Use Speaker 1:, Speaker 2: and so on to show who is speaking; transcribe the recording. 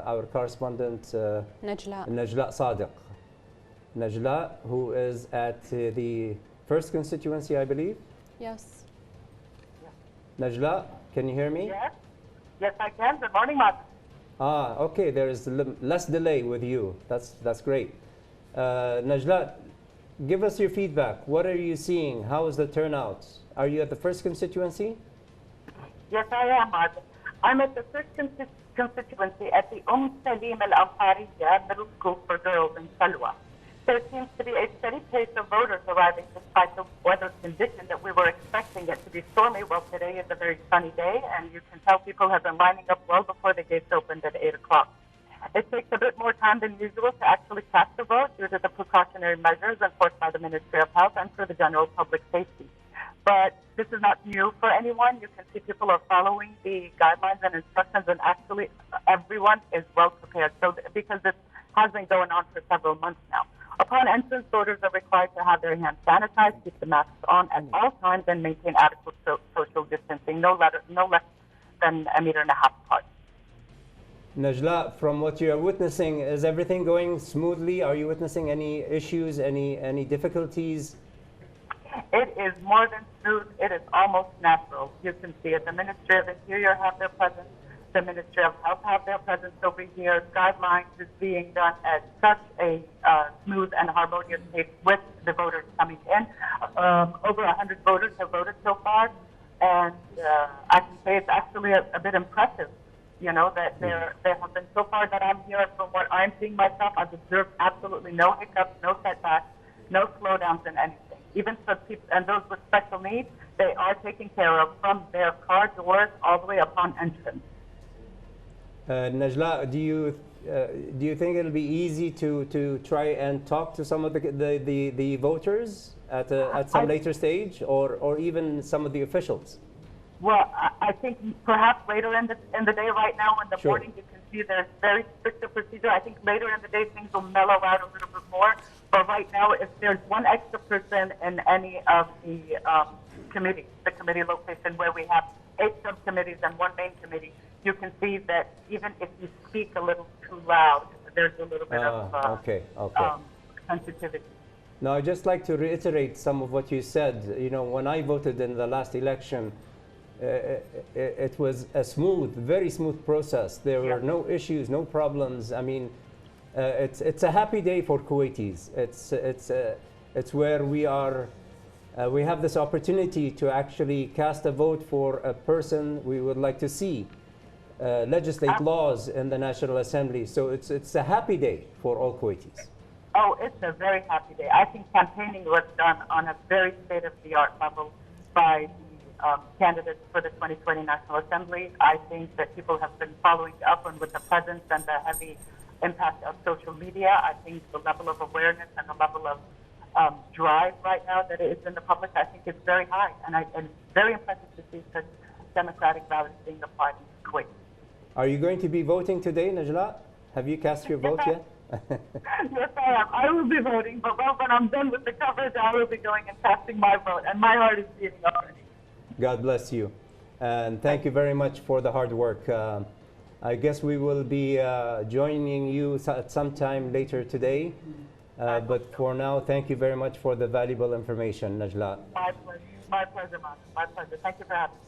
Speaker 1: our correspondent
Speaker 2: Najla
Speaker 1: Sadeq. Najla, who is at the first constituency, I believe.
Speaker 2: Yes.
Speaker 1: Najla, can you hear me?
Speaker 3: Yes. Yes, I can. Good morning, Mark.
Speaker 1: Ah, okay. There is less delay with you. That's great. Najla, give us your feedback. What are you seeing? How is the turnout? Are you at the first constituency?
Speaker 3: Yes, I am, Mark. I'm at the first constituency at the Salim Al-Ansariya Middle School for Girls in Salwa. There seems to be a steady pace of voters arriving despite the weather condition that we were expecting it to be stormy. Well, today is a very sunny day, and you can tell people have been lining up well before the gates opened at 8 o'clock. It takes a bit more time than usual to actually cast a vote due to the precautionary measures enforced by the Ministry of Health and for the general public safety. But this is not new for anyone. You can see people are following the guidelines and instructions, and actually everyone is well prepared. So because this has been going on for several months now. Upon entrance, voters are required to have their hands sanitized, keep the masks on at all times, and maintain adequate social distancing, no less than 1.5 meters apart.
Speaker 1: Najla, from what you are witnessing, is everything going smoothly? Are you witnessing any issues, any difficulties?
Speaker 3: It is more than smooth. It is almost natural. You can see it. The Ministry of Interior have their presence. The Ministry of Health have their presence over here. Guidelines is being done at such a smooth and harmonious pace with the voters coming in. Over 100 voters have voted so far, and I can say it's actually a bit impressive. You know, that there have been so far that I'm here, from what I'm seeing myself, I've observed absolutely no hiccups, no setbacks, no slowdowns in anything. Even for people and those with special needs, they are taken care of from their car doors all the way upon entrance.
Speaker 1: Najla, do you think it'll be easy to try and talk to some of the voters at some later stage, or even some of the officials?
Speaker 3: Well, I think perhaps later in the day. Right now, in the
Speaker 1: Sure.
Speaker 3: morning, you can see there's very strict procedure. I think later in the day things will mellow out a little bit more. But right now, if there's one extra person in any of the committees, the committee location where we have 8 subcommittees and 1 main committee, you can see that even if you speak a little too loud, there's a little bit of sensitivity.
Speaker 1: Now, I'd just like to reiterate some of what you said. You know, when I voted in the last election, it was a very smooth process. There were no issues, no problems. I mean, it's a happy day for Kuwaitis. It's where we are. We have this opportunity to actually cast a vote for a person we would like to see legislate laws in the National Assembly. So it's a happy day for all Kuwaitis.
Speaker 3: Oh, it's a very happy day. I think campaigning was done on a very state-of-the-art level by the candidates for the 2020 National Assembly. I think that people have been following up on with the presence and the heavy impact of social media. I think the level of awareness and the level of drive right now that is in the public, I think is very high. And it's very impressive to see such democratic values being applied in Kuwait.
Speaker 1: Are you going to be voting today, Najla? Have you cast your vote yet?
Speaker 3: Yes, I am. I will be voting, but when I'm done with the coverage, I will be going and casting my vote. And my heart is beating already.
Speaker 1: God bless you. And thank you very much for the hard work. I guess we will be joining you at some time later today. But for now, thank you very much for the valuable information, Najla.
Speaker 3: My pleasure, Martin. My pleasure. Thank you for having me.